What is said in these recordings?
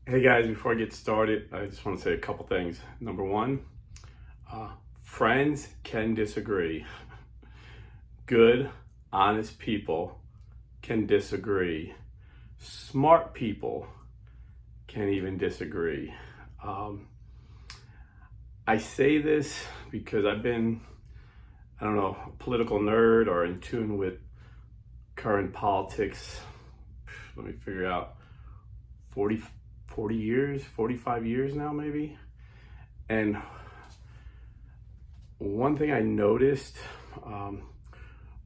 Hey guys, before I get started, I just want to say a couple things. Number one, friends can disagree. Good, honest people can disagree. Smart people can even disagree. I say this because I've been, I don't know, a political nerd or in tune with current politics. Let me figure out 40 years, 45 years now, maybe. And one thing I noticed,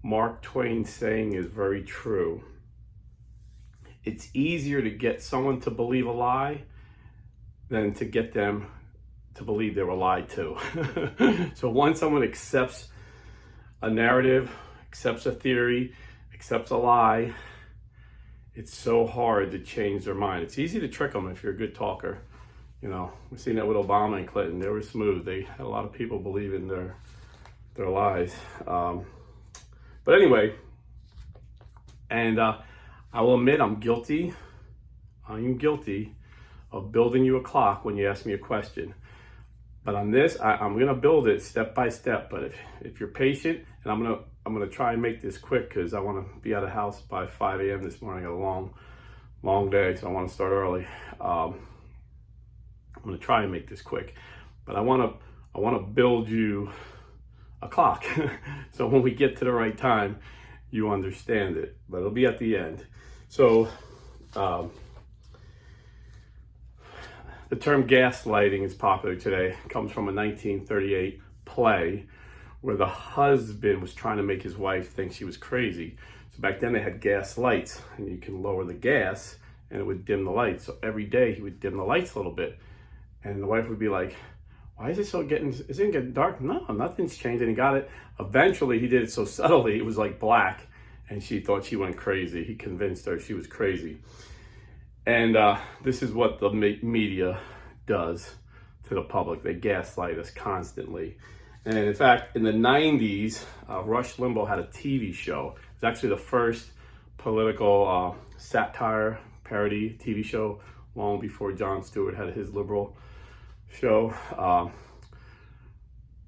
Mark Twain saying is very true. It's easier to get someone to believe a lie than to get them to believe they were lied to. So once someone accepts a narrative, accepts a theory, accepts a lie, it's so hard to change their mind. It's easy to trick them if you're a good talker. You know, we've seen that with Obama and Clinton. They were smooth. They had a lot of people believe in their lies. But anyway, and I will admit I'm guilty. I am guilty of building you a clock when you ask me a question. But on this, I'm gonna build it step by step. But if you're patient, and I'm gonna try and make this quick because I want to be out of the house by 5 a.m. this morning. I got a long day, so I want to start early. I'm gonna try and make this quick, but I want to build you a clock, so when we get to the right time, you understand it. But it'll be at the end. So. The term gaslighting is popular today. It comes from a 1938 play where the husband was trying to make his wife think she was crazy. So back then they had gas lights, and you can lower the gas and it would dim the lights. So every day he would dim the lights a little bit. And the wife would be like, why is it getting dark? No, nothing's changed. And he got it. Eventually he did it so subtly, it was like black, and she thought she went crazy. He convinced her she was crazy. And this is what the media does to the public. They gaslight us constantly. And in fact, in the 90s, Rush Limbaugh had a TV show. It was actually the first political satire parody TV show, long before Jon Stewart had his liberal show.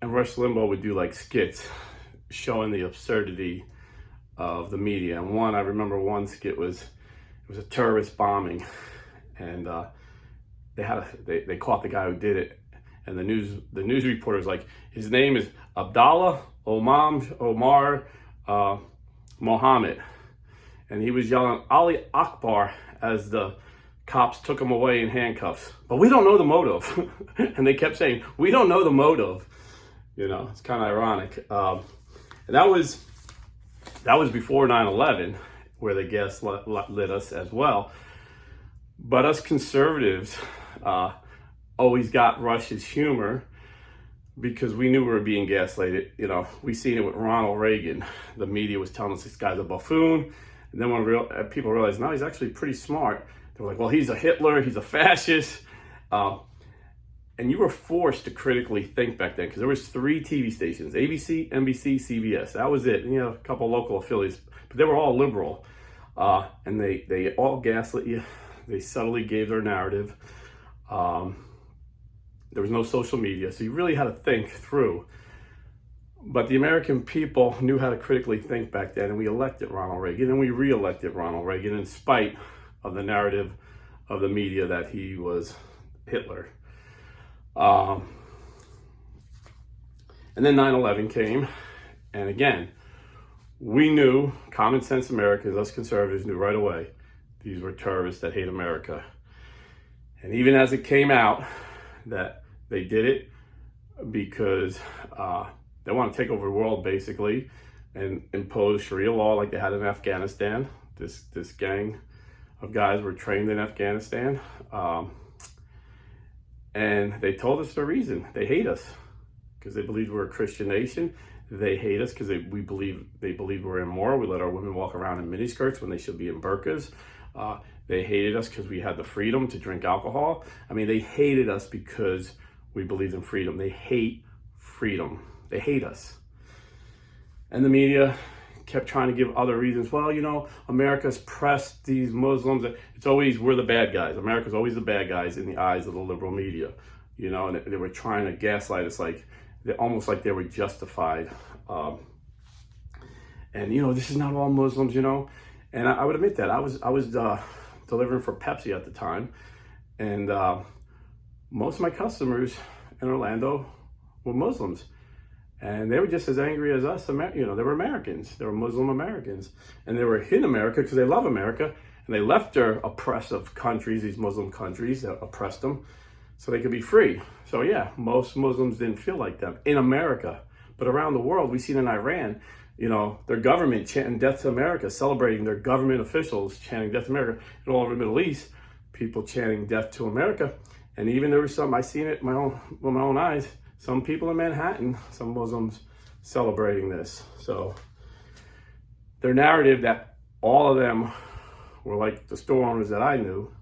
And Rush Limbaugh would do like skits showing the absurdity of the media. And I remember one skit was, it was a terrorist bombing, and they caught the guy who did it, and the news reporter was like, his name is Abdallah Omar Mohammed, and he was yelling Ali Akbar as the cops took him away in handcuffs. But we don't know the motive, and they kept saying, we don't know the motive. You know, it's kind of ironic. And that was before 9/11. Where they gaslit us as well. But us conservatives always got Rush's humor because we knew we were being gaslighted. You know, we seen it with Ronald Reagan. The media was telling us this guy's a buffoon. And then when people realized, no, he's actually pretty smart, they were like, well, he's a Hitler, he's a fascist. And you were forced to critically think back then because there was 3 TV stations, ABC, NBC, CBS. That was it. And, you know, a couple local affiliates, but they were all liberal. And they all gaslit you. They subtly gave their narrative. There was no social media, so you really had to think through. But the American people knew how to critically think back then, and we elected Ronald Reagan, and we re-elected Ronald Reagan in spite of the narrative of the media that he was Hitler. And then 9/11 came, and again, we knew, common sense Americans, us conservatives knew right away, these were terrorists that hate America. And even as it came out that they did it because they want to take over the world basically and impose Sharia law like they had in Afghanistan. This gang of guys were trained in Afghanistan. And they told us the reason. They hate us because they believe we're a Christian nation. They hate us because they believe we're immoral. We let our women walk around in miniskirts when they should be in burqas. They hated us because we had the freedom to drink alcohol. I mean, they hated us because we believed in freedom. They hate freedom. They hate us. And the media kept trying to give other reasons. Well, America's pressed these Muslims. It's always, we're the bad guys. America's always the bad guys in the eyes of the liberal media, and they were trying to gaslight us almost like they were justified. And this is not all Muslims, and I would admit that I was delivering for Pepsi at the time, and most of my customers in Orlando were Muslims, and they were just as angry as us. They were Americans. They were Muslim Americans, and they were in America because they love America, and they left their oppressive countries, these Muslim countries that oppressed them, so they could be free. So yeah, most Muslims didn't feel like them in America, but around the world, we've seen in Iran, their government chanting death to America, celebrating their government officials chanting death to America. And all over the Middle East, people chanting death to America. And even there was I seen it with my own eyes, some people in Manhattan, some Muslims celebrating this. So their narrative that all of them were like the store owners that I knew,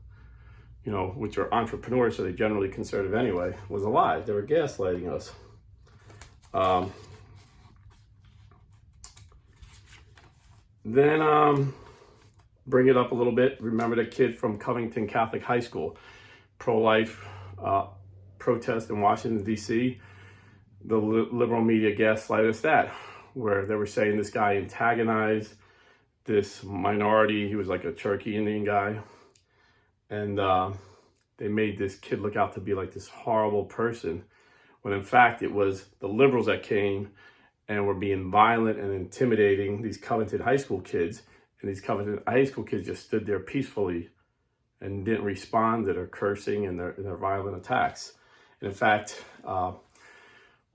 which are entrepreneurs, so they're generally conservative anyway, was a lie. They were gaslighting us. Then bring it up a little bit. Remember the kid from Covington Catholic High School, pro-life protest in Washington, D.C. The liberal media gaslighted us that, where they were saying this guy antagonized this minority. He was like a Cherokee Indian guy. And they made this kid look out to be like this horrible person, when in fact it was the liberals that came and were being violent and intimidating these Covington high school kids. And these Covington high school kids just stood there peacefully and didn't respond to their cursing and their violent attacks. And in fact, all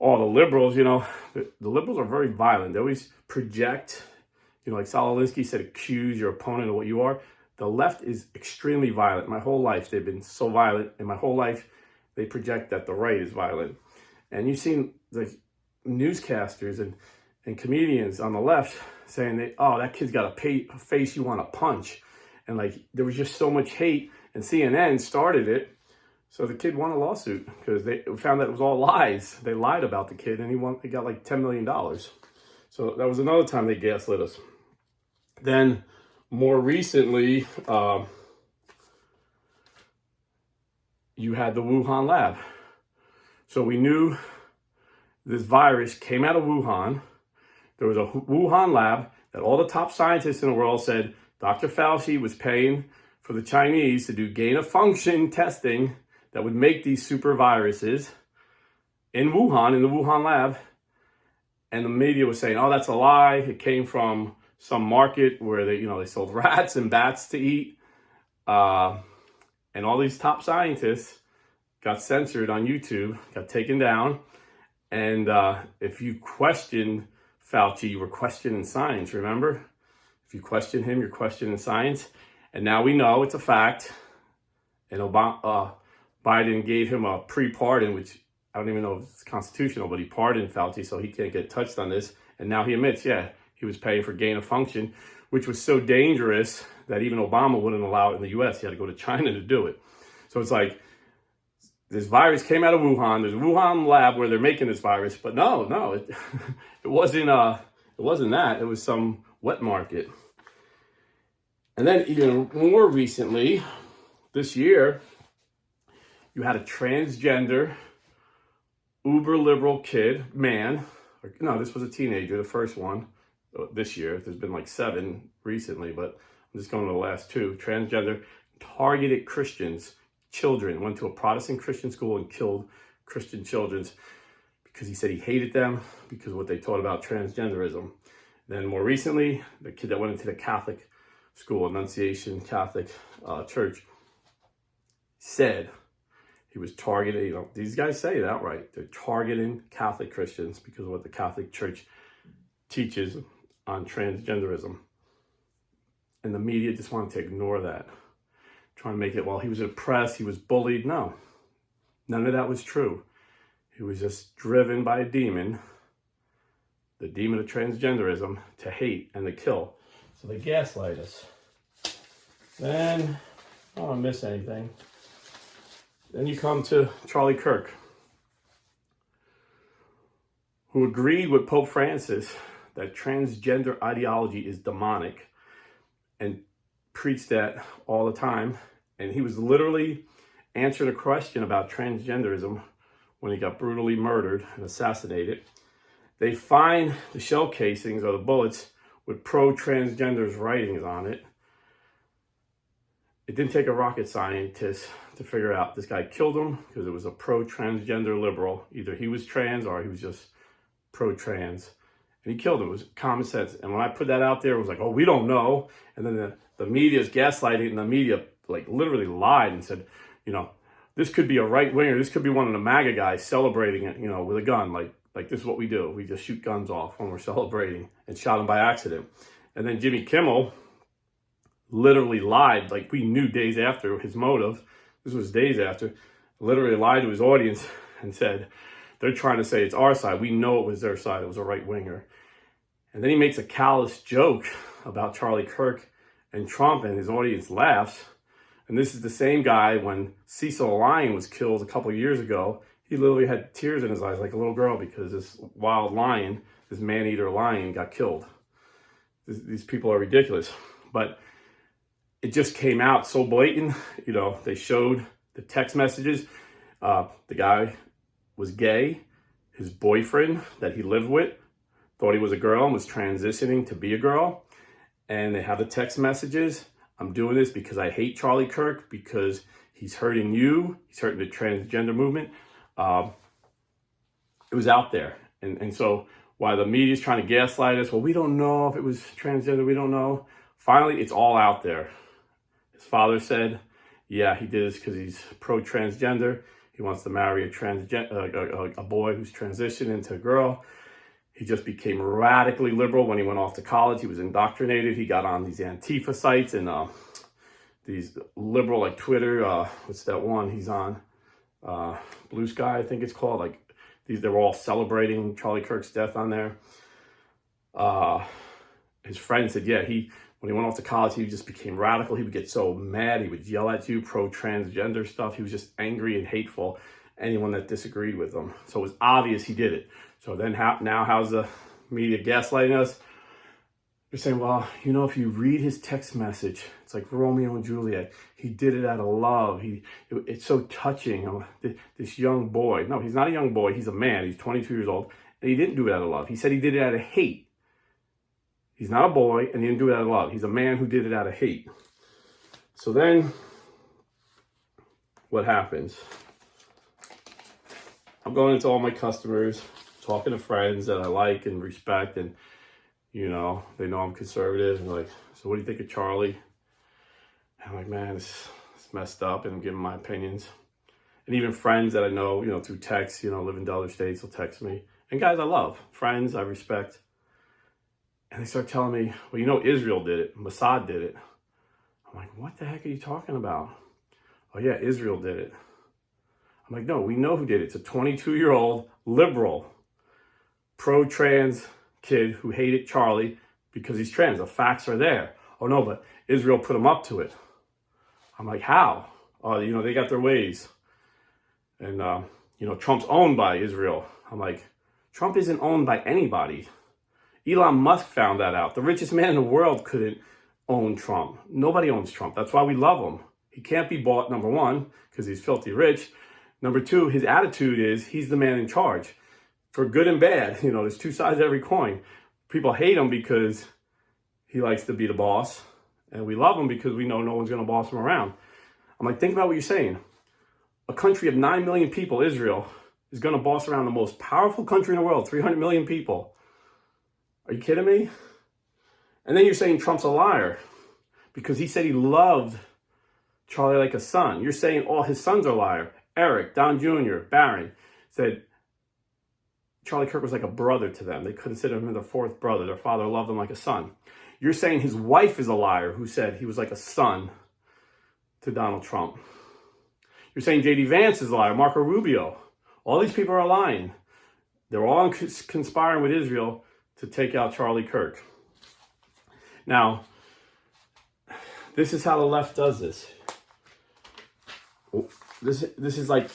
the liberals, the liberals are very violent. They always project, like Saul Alinsky said, accuse your opponent of what you are. The left is extremely violent. My whole life, they've been so violent. In my whole life, they project that the right is violent. And you've seen the newscasters and comedians on the left saying that kid's got a face you want to punch. And there was just so much hate, and CNN started it. So the kid won a lawsuit because they found that it was all lies. They lied about the kid, and he got $10 million. So that was another time they gaslit us. Then more recently, you had the Wuhan lab. So we knew this virus came out of Wuhan. There was a Wuhan lab that all the top scientists in the world said Dr. Fauci was paying for the Chinese to do gain-of-function testing that would make these super viruses in Wuhan, in the Wuhan lab. And the media was saying, oh, that's a lie. It came from some market where they sold rats and bats to eat. And all these top scientists got censored on YouTube, got taken down. And if you questioned Fauci, you were questioning science, remember? If you question him, you're questioning science. And now we know it's a fact. And Biden gave him a pre-pardon, which I don't even know if it's constitutional, but he pardoned Fauci, so he can't get touched on this. And now he admits, he was paying for gain of function, which was so dangerous that even Obama wouldn't allow it in the U.S. He had to go to China to do it. So it's like, this virus came out of Wuhan. There's a Wuhan lab where they're making this virus, but no, it wasn't that. It was some wet market. And then even more recently, this year, you had a transgender, uber liberal man. No, this was a teenager, the first one this year. There's been 7 recently, but I'm just going to the last 2. Transgender targeted Christians. Children, went to a Protestant Christian school and killed Christian children because he said he hated them because of what they taught about transgenderism. Then more recently, the kid that went into the Catholic school, Annunciation Catholic Church, said he was targeting, these guys say it outright, they're targeting Catholic Christians because of what the Catholic Church teaches on transgenderism. And the media just wanted to ignore that. Trying to make it, he was oppressed, he was bullied. No, none of that was true. He was just driven by a demon, the demon of transgenderism, to hate and to kill. So they gaslight us. Then, I don't want to miss anything. Then you come to Charlie Kirk, who agreed with Pope Francis that transgender ideology is demonic and preached that all the time. And he was literally answering a question about transgenderism when he got brutally murdered and assassinated. They find the shell casings or the bullets with pro-transgenders writings on it. It didn't take a rocket scientist to figure out this guy killed him because it was a pro-transgender liberal. Either he was trans or he was just pro-trans. And he killed him. It was common sense. And when I put that out there, it was like, oh, we don't know. And then the media's gaslighting, and the media like literally lied and said, you know, this could be a right winger. This could be one of the MAGA guys celebrating it, you know, with a gun. Like this is what we do. We just shoot guns off when we're celebrating, and shot him by accident. And then Jimmy Kimmel literally lied. Like, we knew days after his motive. This was days after. Literally lied to his audience and said, they're trying to say it's our side. We know it was their side. It was a right winger. And then he makes a callous joke about Charlie Kirk and Trump, and his audience laughs. And this is the same guy when Cecil the Lion was killed a couple of years ago. He literally had tears in his eyes like a little girl because this wild lion, this man-eater lion, got killed. These people are ridiculous. But it just came out so blatant. You know, they showed the text messages. The guy was gay. His boyfriend that he lived with thought he was a girl and was transitioning to be a girl. And they have the text messages. I'm doing this because I hate Charlie Kirk, because he's hurting you. He's hurting the transgender movement. It was out there. And so while the media is trying to gaslight us, well, we don't know if it was transgender. We don't know. Finally, it's all out there. His father said, yeah, he did this because he's pro-transgender. He wants to marry a boy who's transitioned into a girl. He just became radically liberal when he went off to college. He was indoctrinated. He got on these Antifa sites and these liberal, like Twitter. What's that one he's on? Blue Sky, I think it's called. Like these, they were all celebrating Charlie Kirk's death on there. His friend said, yeah, when he went off to college, he just became radical. He would get so mad. He would yell at you, pro-transgender stuff. He was just angry and hateful, anyone that disagreed with him. So it was obvious he did it. So then how's the media gaslighting us? They're saying, well, you know, if you read his text message, it's like Romeo and Juliet. He did it out of love. It's so touching. This young boy. No, he's not a young boy. He's a man. He's 22 years old. And he didn't do it out of love. He said he did it out of hate. He's not a boy, and he didn't do it out of love. He's a man who did it out of hate. So then, what happens? I'm going into all my customers, talking to friends that I like and respect, and, you know, they know I'm conservative. And like, so what do you think of Charlie? And I'm like, man, it's messed up, and I'm giving my opinions. And even friends that I know, you know, through text, you know, live in other states, will text me. And guys I love, friends I respect. And they start telling me, well, you know, Israel did it. Mossad did it. I'm like, what the heck are you talking about? Oh, yeah, Israel did it. I'm like, no, we know who did it. It's a 22-year-old liberal, pro-trans kid who hated Charlie because he's trans. The facts are there. Oh, no, but Israel put him up to it. I'm like, how? Oh, you know, they got their ways. And, you know, Trump's owned by Israel. I'm like, Trump isn't owned by anybody. Elon Musk found that out. The richest man in the world couldn't own Trump. Nobody owns Trump. That's why we love him. He can't be bought, number one, because he's filthy rich. Number two, his attitude is he's the man in charge. For good and bad, you know, there's two sides to every coin. People hate him because he likes to be the boss. And we love him because we know no one's going to boss him around. I'm like, think about what you're saying. A country of 9 million people, Israel, is going to boss around the most powerful country in the world, 300 million people. Are you kidding me? And then you're saying Trump's a liar because he said he loved Charlie like a son. You're saying all his sons are liar. Eric, Don Jr., Barron said Charlie Kirk was like a brother to them. They considered him their fourth brother. Their father loved him like a son. You're saying his wife is a liar who said he was like a son to Donald Trump. You're saying J.D. Vance is a liar, Marco Rubio. All these people are lying. They're all conspiring with Israel to take out Charlie Kirk. Now, this is how the left does this. This is like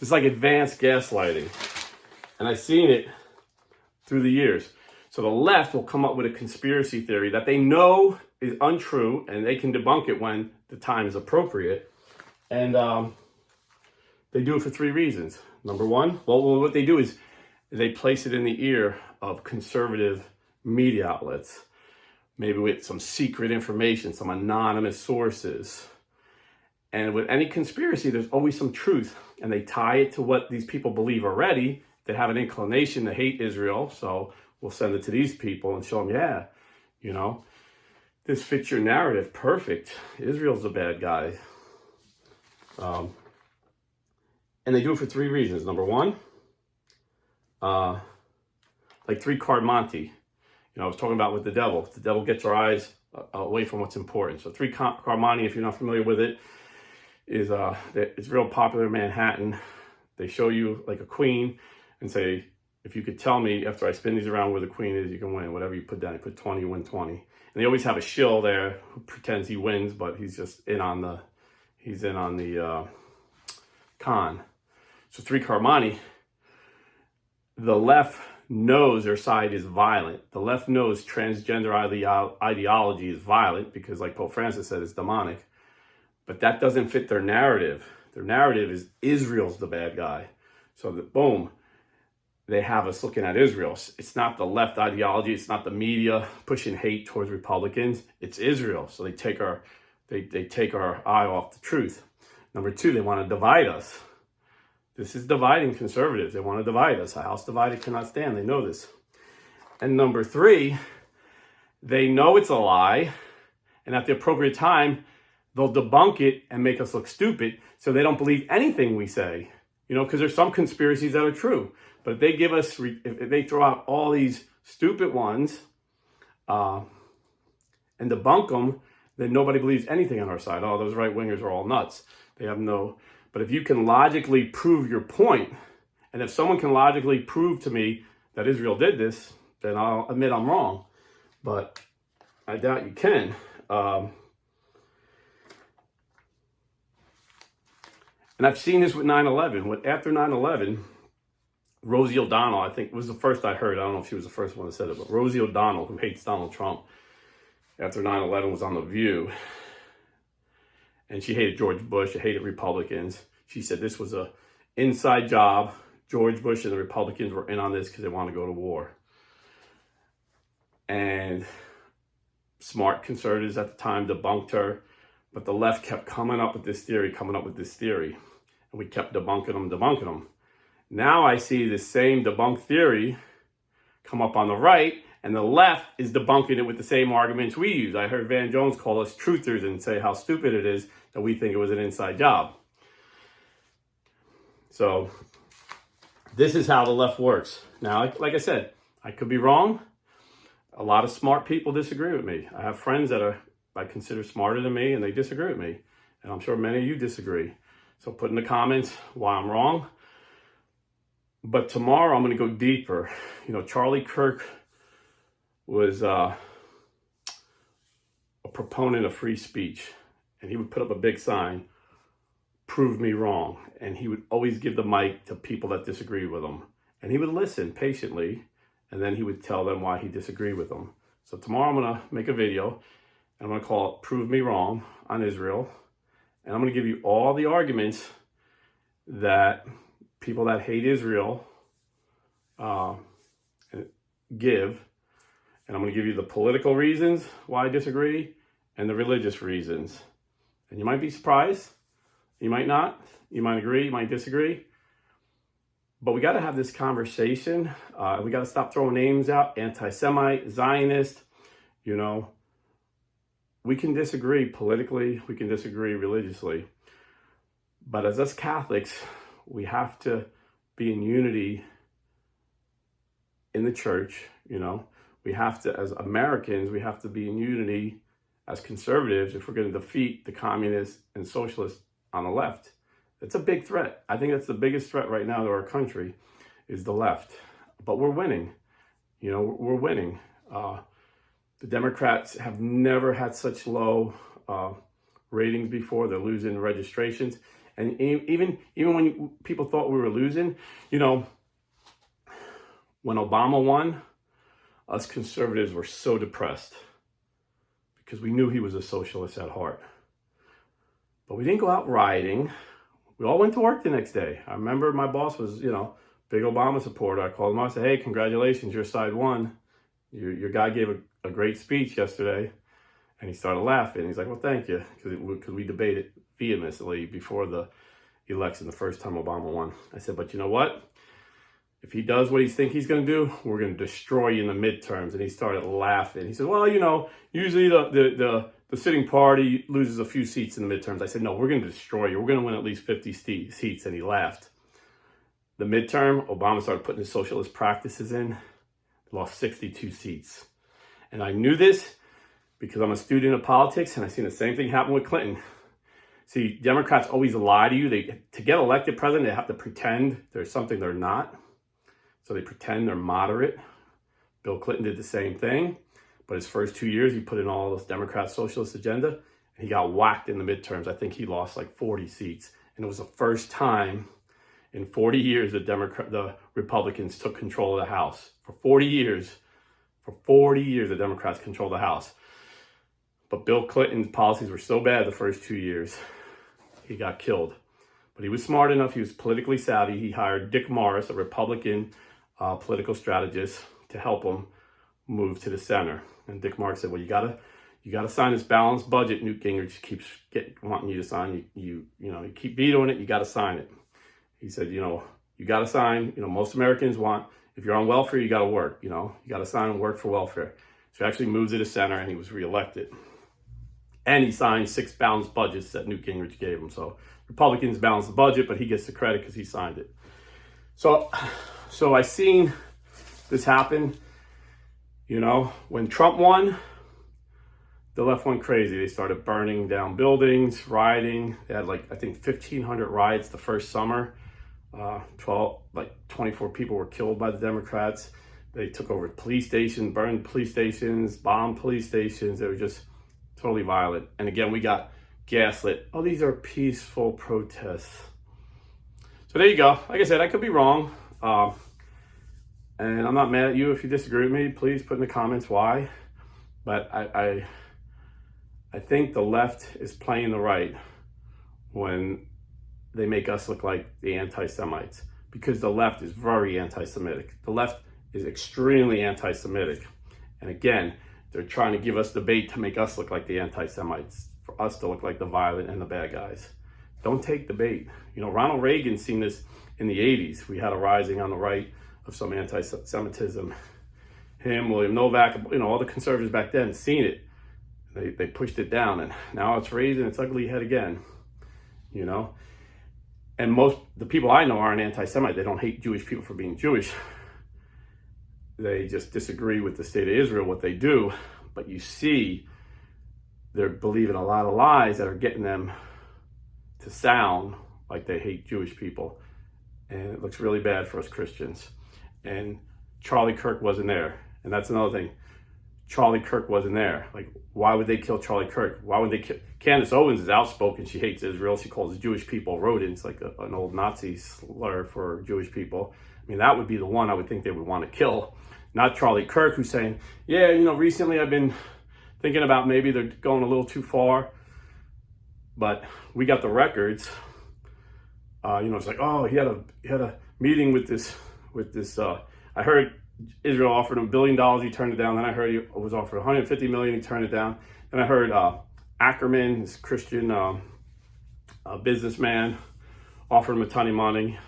advanced gaslighting, and I've seen it through the years. So the left will come up with a conspiracy theory that they know is untrue, and they can debunk it when the time is appropriate. And they do it for three reasons. Number one, well, what they do is they place it in the ear of conservative media outlets, maybe with some secret information, some anonymous sources. And with any conspiracy, there's always some truth, and they tie it to what these people believe already. They have an inclination to hate Israel, so we'll send it to these people and show them, yeah, you know, this fits your narrative perfect. Israel's the bad guy. And they do it for three reasons. Number one, like three-card Monty. You know, I was talking about with the devil. The devil gets our eyes away from what's important. So three-card Monty, if you're not familiar with it, is it's real popular in Manhattan. They show you like a queen and say, if you could tell me after I spin these around where the queen is, you can win. Whatever you put down, you put 20, you win 20. And they always have a shill there who pretends he wins, but he's just in on the con. So three-card Monty, the left knows their side is violent. The left knows transgender ideology is violent because, like Pope Francis said, it's demonic. But that doesn't fit their narrative. Their narrative is Israel's the bad guy. So boom, they have us looking at Israel. It's not the left ideology. It's not the media pushing hate towards Republicans. It's Israel. So they take our eye off the truth. Number two, they want to divide us. This is dividing conservatives. They want to divide us. A house divided cannot stand. They know this. And number three, they know it's a lie. And at the appropriate time, they'll debunk it and make us look stupid so they don't believe anything we say. You know, because there's some conspiracies that are true. But if they give us, if they throw out all these stupid ones and debunk them, then nobody believes anything on our side. Oh, those right-wingers are all nuts. They have no... But if you can logically prove your point, and if someone can logically prove to me that Israel did this, then I'll admit I'm wrong. But I doubt you can. And I've seen this with 9/11. After 9/11, Rosie O'Donnell, I think, was the first I heard. I don't know if she was the first one that said it, but Rosie O'Donnell, who hates Donald Trump, after 9/11 was on The View. And she hated George Bush. She hated Republicans. She said this was a inside job. George Bush and the Republicans were in on this because they want to go to war. And smart conservatives at the time debunked her. But the left kept coming up with this theory. And we kept debunking them. Now I see the same debunked theory come up on the right, and the left is debunking it with the same arguments we use. I heard Van Jones call us truthers and say how stupid it is that we think it was an inside job. So this is how the left works. Now, like I said, I could be wrong. A lot of smart people disagree with me. I have friends that I consider smarter than me, and they disagree with me. And I'm sure many of you disagree. So put in the comments why I'm wrong. But tomorrow I'm going to go deeper. You know, Charlie Kirk was a proponent of free speech. And he would put up a big sign, prove me wrong. And he would always give the mic to people that disagreed with him. And he would listen patiently, and then he would tell them why he disagreed with them. So tomorrow I'm going to make a video, and I'm going to call it Prove Me Wrong on Israel. And I'm going to give you all the arguments that people that hate Israel give. And I'm going to give you the political reasons why I disagree and the religious reasons. And you might be surprised. You might not. You might agree. You might disagree. But we got to have this conversation. We got to stop throwing names out. Anti-Semite, Zionist. You know, we can disagree politically. We can disagree religiously. But as us Catholics, we have to be in unity in the church. You know, we have to, as Americans, we have to be in unity as conservatives if we're going to defeat the communists and socialists on the left. It's a big threat. I think that's the biggest threat right now to our country is the left. But we're winning. You know, we're winning. The Democrats have never had such low ratings before. They're losing registrations. And even when people thought we were losing, you know, when Obama won, us conservatives were so depressed because we knew he was a socialist at heart. But we didn't go out rioting. We all went to work the next day. I remember my boss was, big Obama supporter. I called him up and said, hey, congratulations, your side won. Your guy gave a great speech yesterday. And he started laughing. He's like, well, thank you. Because we debated vehemently before the election, the first time Obama won. I said, but you know what? If he does what he thinks he's going to do, we're going to destroy you in the midterms. And he started laughing. He said, well, usually the sitting party loses a few seats in the midterms. I said, no, we're going to destroy you. We're going to win at least 50 seats. And he laughed. The midterm, Obama started putting his socialist practices in, lost 62 seats. And I knew this because I'm a student of politics, and I've seen the same thing happen with Clinton. See, Democrats always lie to you. To get elected president, they have to pretend there's something they're not. So they pretend they're moderate. Bill Clinton did the same thing. But his first 2 years, he put in all this Democrat socialist agenda, and he got whacked in the midterms. I think he lost like 40 seats. And it was the first time in 40 years that the Republicans took control of the House. For 40 years, the Democrats controlled the House. But Bill Clinton's policies were so bad the first 2 years, he got killed. But he was smart enough, he was politically savvy. He hired Dick Morris, a Republican political strategist, to help him move to the center. And Dick Morris said, well, you gotta sign this balanced budget Newt Gingrich keeps wanting you to sign. You keep vetoing it, you gotta sign it. He said, you gotta sign, most Americans want, if you're on welfare, you gotta work, you gotta sign and work for welfare. So he actually moved to the center and he was reelected. And he signed 6 balanced budgets that Newt Gingrich gave him. So Republicans balanced the budget, but he gets the credit because he signed it. So I seen this happen. When Trump won, the left went crazy. They started burning down buildings, rioting. They had 1,500 riots the first summer. 24 people were killed by the Democrats. They took over police stations, burned police stations, bombed police stations. They were just totally violent. And again, we got gaslit. Oh, these are peaceful protests. So there you go. Like I said, I could be wrong. And I'm not mad at you if you disagree with me. Please put in the comments why. But I think the left is playing the right when they make us look like the anti-Semites. Because the left is very anti-Semitic. The left is extremely anti-Semitic. And again, they're trying to give us the bait to make us look like the anti-Semites, for us to look like the violent and the bad guys. Don't take the bait. Ronald Reagan seen this in the 80s. We had a rising on the right of some anti-Semitism. Him, William Novak, all the conservatives back then seen it. They pushed it down, and now it's raising its ugly head again. And most the people I know aren't anti-Semite. They don't hate Jewish people for being Jewish. They just disagree with the state of Israel, what they do. But you see, they're believing a lot of lies that are getting them to sound like they hate Jewish people. And it looks really bad for us Christians. And Charlie Kirk wasn't there. And that's another thing. Charlie Kirk wasn't there. Why would they kill Charlie Kirk? Why would they kill? Candace Owens is outspoken. She hates Israel. She calls Jewish people rodents, like an old Nazi slur for Jewish people. That would be the one I would think they would want to kill. Not Charlie Kirk, who's saying, yeah, recently I've been thinking about maybe they're going a little too far. But we got the records. It's like, oh, he had a meeting with this. I heard Israel offered him $1 billion, he turned it down. Then I heard he was offered $150 million, he turned it down. Then I heard Ackerman, this Christian businessman, offered him a ton of money.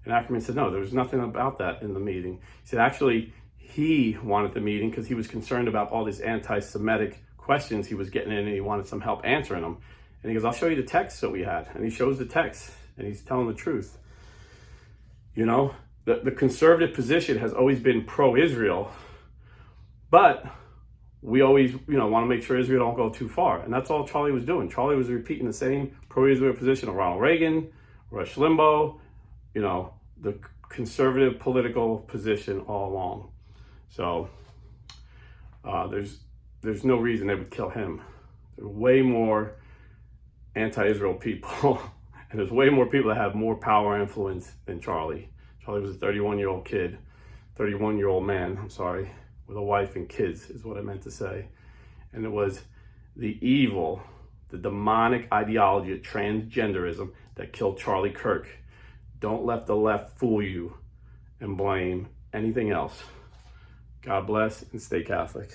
And Ackerman said, no, there was nothing about that in the meeting. He said, actually, he wanted the meeting because he was concerned about all these anti-Semitic questions he was getting in, and he wanted some help answering them. And he goes, I'll show you the text that we had. And he shows the text, and he's telling the truth. The conservative position has always been pro-Israel, but we always, want to make sure Israel don't go too far. And that's all Charlie was doing. Charlie was repeating the same pro-Israel position of Ronald Reagan, Rush Limbaugh, the conservative political position all along. So there's no reason they would kill him. There are way more anti-Israel people, and there's way more people that have more power and influence than Charlie. Charlie was a 31-year-old man, with a wife and kids, is what I meant to say. And it was the evil, the demonic ideology of transgenderism that killed Charlie Kirk. Don't let the left fool you and blame anything else. God bless and stay Catholic.